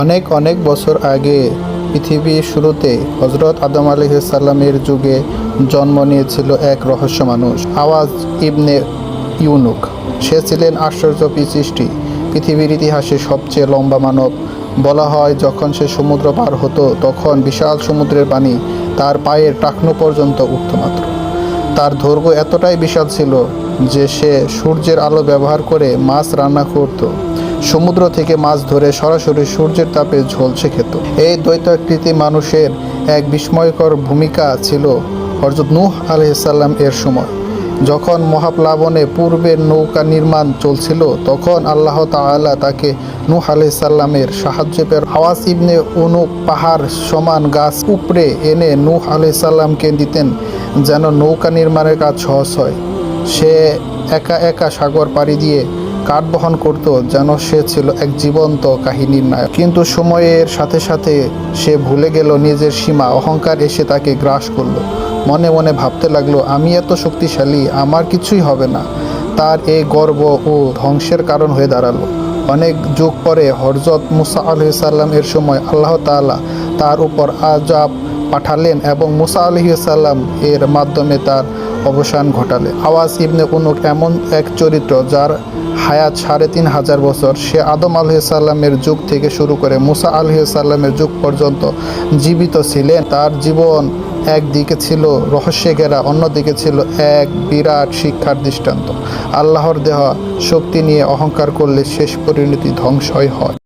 অনেক অনেক বছর আগে পৃথিবীর শুরুতে হজরত আদম আলাইহিস সালামের যুগে জন্ম নিয়েছিল এক রহস্য মানুষ, আওয়াজ ইবনে ইউনুক। সে ছিলেন আশ্চর্য সৃষ্টি, পৃথিবীর ইতিহাসে সবচেয়ে লম্বা মানব। বলা হয়, যখন সে সমুদ্র পার হতো তখন বিশাল সমুদ্রের পানি তার পায়ের টাকনু পর্যন্ত উঠত মাত্র। তার দৈর্ঘ্য এতটাই বিশাল ছিল যে সে সূর্যের আলো ব্যবহার করে মাছ রান্না করত, সমুদ্র থেকে মাছ ধরে সরাসরি সূর্যের তাপে ঝলসে খেত। এই দ্বৈতাকৃতি মানুষের এক বিস্ময়কর ভূমিকা ছিল হযরত নূহ আলাইহিস সালাম এর সময়। যখন মহাপ্লাবনে পূর্বের নৌকা নির্মাণ চলছিল, তখন আল্লাহ তাআলা তাকে নূহ আলাইহিস সালামের সাহায্য পেয়ে আওয়াজ ইবনে উনুক পাহাড় সমান গাছ উপড়ে এনে নূহ আলাইহিস সালামকে দিতেন, যেন নৌকা নির্মাণের কাজ সহজ হয়। সে একা একা সাগর পাড়ি দিয়ে কাঠ বহন করত, যেন সে ছিল এক জীবন্ত কাহিনীর নায়ক। কিন্তু সময়ের সাথে সাথে সে ভুলে গেল নিজের সীমা। অহংকার এসে তাকে গ্রাস করলো। মনে মনে ভাবতে লাগলো, আমি এত শক্তিশালী, আমার কিছুই হবে না। তার এই গর্ব ও ধ্বংসের কারণ হয়ে দাঁড়ালো। অনেক যুগ পরে হযরত মুসা আলাইহিস সালাম এর সময় আল্লাহ তাআলা তার উপর আযাব পাঠালেন এবং মুসা আলাইহিস সালাম এর মাধ্যমে তার অবসান ঘটালে। আওয়াজ ইবনে উনুক এমন এক চরিত্র যার হায়াত ৩৫০০ বছর। সে আদম আলাইহিস সালামের যুগ থেকে শুরু করে মুসা আলাইহিস সালামের যুগ পর্যন্ত জীবিত ছিলেন। তার জীবন একদিকে ছিল রহস্যে ঘেরা, অন্যদিকে ছিল এক বিরাট শিক্ষার দৃষ্টান্ত। আল্লাহর দেওয়া শক্তি নিয়ে অহংকার করলে শেষ পরিণতি ধ্বংসই হয়।